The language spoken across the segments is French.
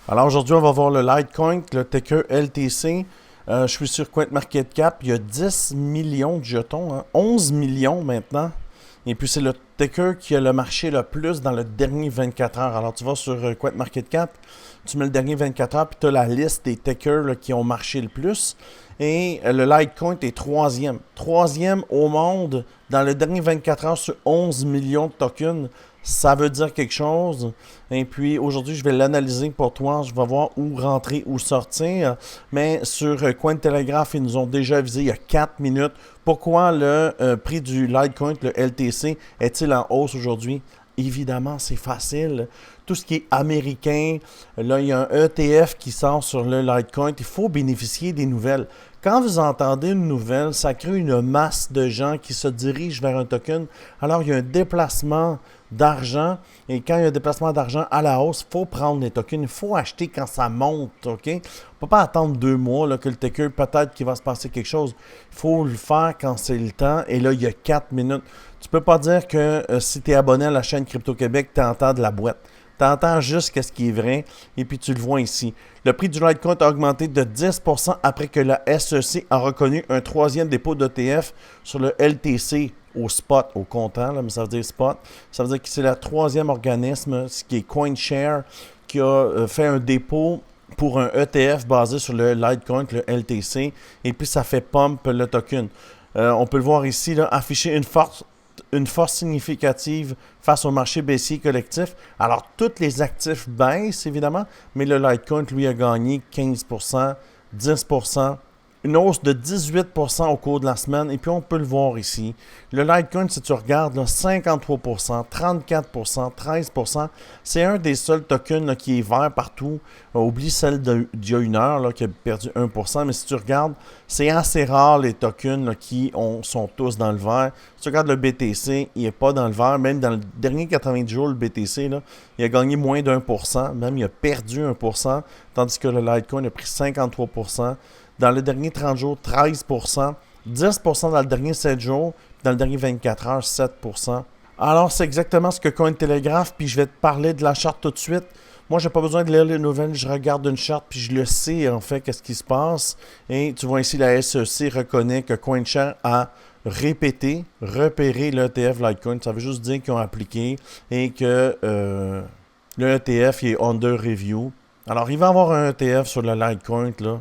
Alors aujourd'hui, on va voir le Litecoin, le ticker LTC. Je suis sur CoinMarketCap. Il y a 10 millions de jetons, hein, 11 millions maintenant. Et puis c'est le ticker qui a le marché le plus dans le dernier 24 heures. Alors tu vas sur CoinMarketCap, tu mets le dernier 24 heures, puis tu as la liste des tickers là, qui ont marché le plus. Et le Litecoin est troisième. Troisième au monde dans le dernier 24 heures sur 11 millions de tokens. Ça veut dire quelque chose. Et puis aujourd'hui, je vais l'analyser pour toi. Je vais voir où rentrer, où sortir. Mais sur Cointelegraph, ils nous ont déjà avisé il y a 4 minutes. Pourquoi le prix du Litecoin, le LTC, est-il en hausse aujourd'hui? Évidemment, c'est facile. Tout ce qui est américain, là, il y a un ETF qui sort sur le Litecoin. Il faut bénéficier des nouvelles. Quand vous entendez une nouvelle, ça crée une masse de gens qui se dirigent vers un token. Alors, il y a un déplacement d'argent. Et quand il y a un déplacement d'argent à la hausse, il faut prendre les tokens. Il faut acheter quand ça monte. OK? On ne peut pas attendre 2 mois là, que le ticker, peut-être qu'il va se passer quelque chose. Il faut le faire quand c'est le temps. Et là, il y a 4 minutes. Tu peux pas dire que si tu es abonné à la chaîne Crypto Québec, tu entends de la boîte. Tu entends juste ce qui est vrai et puis tu le vois ici. Le prix du Litecoin a augmenté de 10% après que la SEC a reconnu un troisième dépôt d'ETF sur le LTC au spot, au comptant, là, mais ça veut dire spot. Ça veut dire que c'est le troisième organisme, ce qui est CoinShare, qui a fait un dépôt pour un ETF basé sur le Litecoin, le LTC, et puis ça fait pump le token. On peut le voir ici, là, afficher une force significative face au marché baissier collectif. Alors, tous les actifs baissent, évidemment, mais le Litecoin, lui, a gagné 15%, 10%, une hausse de 18% au cours de la semaine. Et puis, on peut le voir ici. Le Litecoin, si tu regardes, là, 53%, 34%, 13%. C'est un des seuls tokens là, qui est vert partout. Oublie celle d'il y a une heure là, qui a perdu 1%. Mais si tu regardes, c'est assez rare les tokens là, qui sont tous dans le vert. Si tu regardes le BTC, il n'est pas dans le vert. Même dans le dernier 90 jours, le BTC, là, il a gagné moins d'1%. Même, il a perdu 1%. Tandis que le Litecoin a pris 53%. Dans le dernier 30 jours, 13%, 10% dans le dernier 7 jours, dans le dernier 24 heures, 7%. Alors, c'est exactement ce que Cointelegraph, puis je vais te parler de la charte tout de suite. Moi, j'ai pas besoin de lire les nouvelles, je regarde une charte, puis je le sais, en fait, qu'est-ce qui se passe. Et tu vois ici, la SEC reconnaît que CoinShare a repéré l'ETF Litecoin. Ça veut juste dire qu'ils ont appliqué et que le ETF est under review. Alors, il va y avoir un ETF sur le Litecoin, là,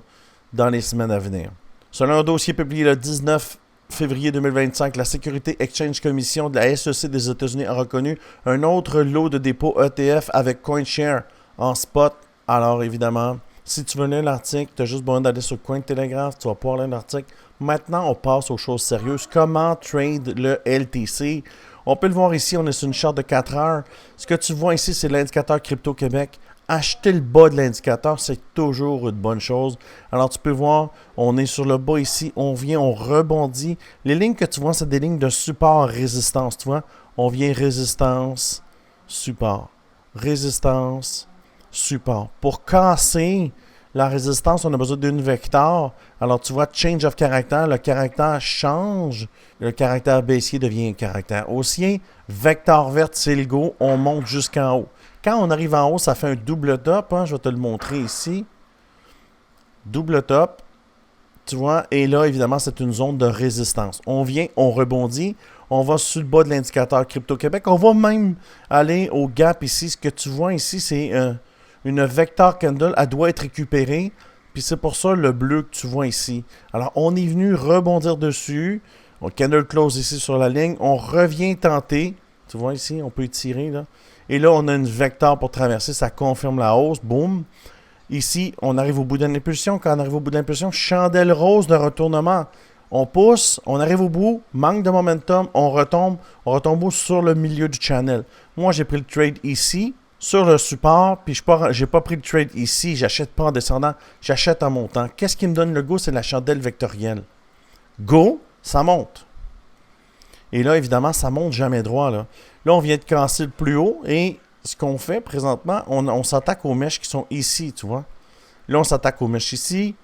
dans les semaines à venir. Selon un dossier publié le 19 février 2025, la Security Exchange Commission de la SEC des États-Unis a reconnu un autre lot de dépôts ETF avec CoinShare en spot. Alors évidemment, si tu veux lire l'article, tu as juste besoin d'aller sur Cointelegraph, tu vas pouvoir lire l'article. Maintenant, on passe aux choses sérieuses. Comment trade le LTC? On peut le voir ici, on est sur une charte de 4 heures. Ce que tu vois ici, c'est l'indicateur Crypto Québec. Acheter le bas de l'indicateur, c'est toujours une bonne chose. Alors, tu peux voir, on est sur le bas ici, on vient, on rebondit. Les lignes que tu vois, c'est des lignes de support-résistance, tu vois. On vient résistance, support, résistance, support. Pour casser la résistance, on a besoin d'une vecteur. Alors, tu vois, change of caractère, le caractère change. Le caractère baissier devient un caractère haussier. Vecteur vert, c'est le go, on monte jusqu'en haut. Quand on arrive en haut, ça fait un double top. Hein, je vais te le montrer ici. Double top. Tu vois, et là, évidemment, c'est une zone de résistance. On vient, on rebondit. On va sur le bas de l'indicateur Crypto Québec. On va même aller au gap ici. Ce que tu vois ici, c'est une vector candle. Elle doit être récupérée. Puis c'est pour ça le bleu que tu vois ici. Alors, on est venu rebondir dessus. On candle close ici sur la ligne. On revient tenter. Tu vois ici, on peut étirer là. Et là, on a une vecteur pour traverser, ça confirme la hausse, boum. Ici, on arrive au bout d'une impulsion. Quand on arrive au bout de l'impulsion, chandelle rose de retournement. On pousse, on arrive au bout, manque de momentum, on retombe sur le milieu du channel. Moi, j'ai pris le trade ici, sur le support, puis j'ai pas pris le trade ici, j'achète pas en descendant, j'achète en montant. Qu'est-ce qui me donne le go? C'est la chandelle vectorielle. Go, ça monte. Et là, évidemment, ça monte jamais droit. Là, on vient de casser le plus haut et ce qu'on fait présentement, on s'attaque aux mèches qui sont ici, tu vois. Là, on s'attaque aux mèches ici.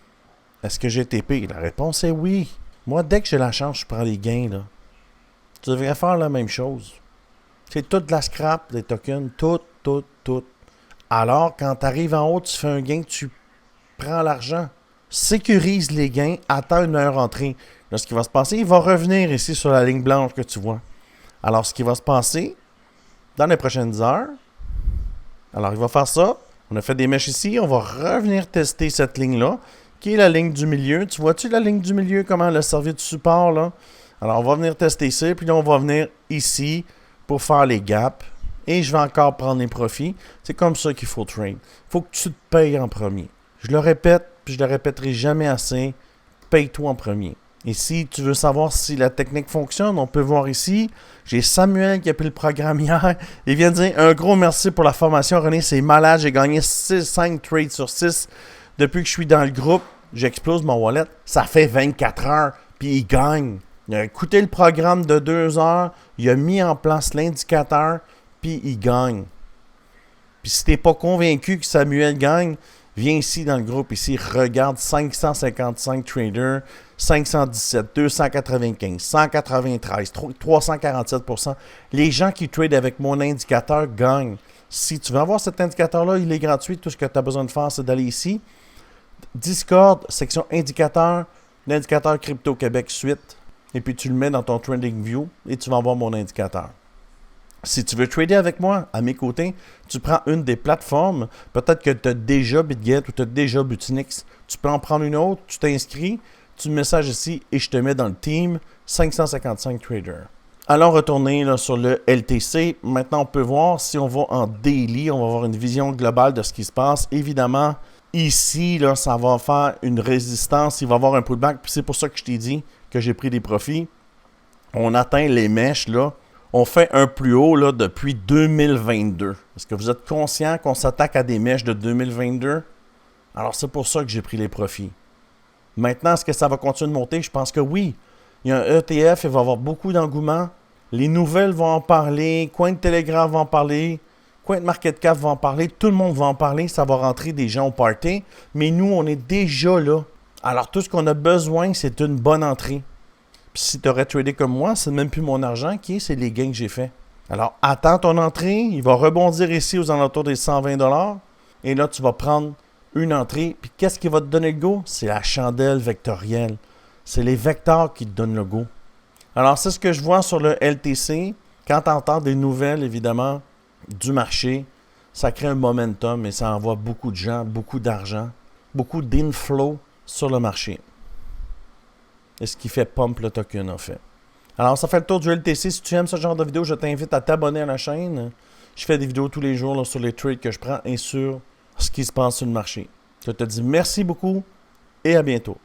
Est-ce que j'ai TP? La réponse est oui. Moi, dès que j'ai la chance, je prends les gains. Là. Tu devrais faire la même chose. C'est toute de la scrap, des tokens. Tout. Alors, quand tu arrives en haut, tu fais un gain, tu prends l'argent. Sécurise les gains, attends une meilleure entrée. Là, ce qui va se passer, il va revenir ici sur la ligne blanche que tu vois. Alors, ce qui va se passer dans les prochaines heures, alors il va faire ça. On a fait des mèches ici, on va revenir tester cette ligne-là, qui est la ligne du milieu. Tu vois-tu la ligne du milieu, comment elle a servi de support, là? Alors, on va venir tester ça, puis là, on va venir ici pour faire les gaps. Et je vais encore prendre les profits. C'est comme ça qu'il faut trade. Il faut que tu te payes en premier. Je le répète, puis je le répéterai jamais assez. Paye-toi en premier. Et si tu veux savoir si la technique fonctionne, on peut voir ici. J'ai Samuel qui a pris le programme hier. Il vient de dire un gros merci pour la formation. René, c'est malade. J'ai gagné 5 trades sur 6. Depuis que je suis dans le groupe, j'explose mon wallet. Ça fait 24 heures, puis il gagne. Il a écouté le programme de 2 heures. Il a mis en place l'indicateur, puis il gagne. Puis si tu n'es pas convaincu que Samuel gagne, viens ici dans le groupe, ici, regarde 555 traders, 517, 295, 193, 347%. Les gens qui tradent avec mon indicateur gagnent. Si tu veux avoir cet indicateur-là, il est gratuit. Tout ce que tu as besoin de faire, c'est d'aller ici. Discord, section indicateur, l'indicateur Crypto Québec suite. Et puis tu le mets dans ton Trading View et tu vas avoir mon indicateur. Si tu veux trader avec moi, à mes côtés, tu prends une des plateformes. Peut-être que tu as déjà BitGet ou tu as déjà Butinix. Tu peux en prendre une autre, tu t'inscris, tu me messages ici et je te mets dans le team 555 traders. Allons retourner là, sur le LTC. Maintenant, on peut voir si on va en daily, on va avoir une vision globale de ce qui se passe. Évidemment, ici, là, ça va faire une résistance. Il va y avoir un pullback. Puis c'est pour ça que je t'ai dit que j'ai pris des profits. On atteint les mèches, là. On fait un plus haut là, depuis 2022. Est-ce que vous êtes conscient qu'on s'attaque à des mèches de 2022? Alors, c'est pour ça que j'ai pris les profits. Maintenant, est-ce que ça va continuer de monter? Je pense que oui. Il y a un ETF, il va y avoir beaucoup d'engouement. Les nouvelles vont en parler. CoinTelegraph va en parler. CoinMarketCap va en parler. Tout le monde va en parler. Ça va rentrer des gens au party. Mais nous, on est déjà là. Alors, tout ce qu'on a besoin, c'est une bonne entrée. Puis si tu aurais tradé comme moi, c'est même plus mon argent c'est les gains que j'ai fait. Alors, attends ton entrée. Il va rebondir ici aux alentours des 120 $. Et là, tu vas prendre une entrée. Puis qu'est-ce qui va te donner le go? C'est la chandelle vectorielle. C'est les vecteurs qui te donnent le go. Alors, c'est ce que je vois sur le LTC. Quand tu entends des nouvelles, évidemment, du marché, ça crée un momentum et ça envoie beaucoup de gens, beaucoup d'argent, beaucoup d'inflow sur le marché. Et ce qui fait pump le token, en fait. Alors, ça fait le tour du LTC. Si tu aimes ce genre de vidéo, je t'invite à t'abonner à la chaîne. Je fais des vidéos tous les jours là, sur les trades que je prends et sur ce qui se passe sur le marché. Je te dis merci beaucoup et à bientôt.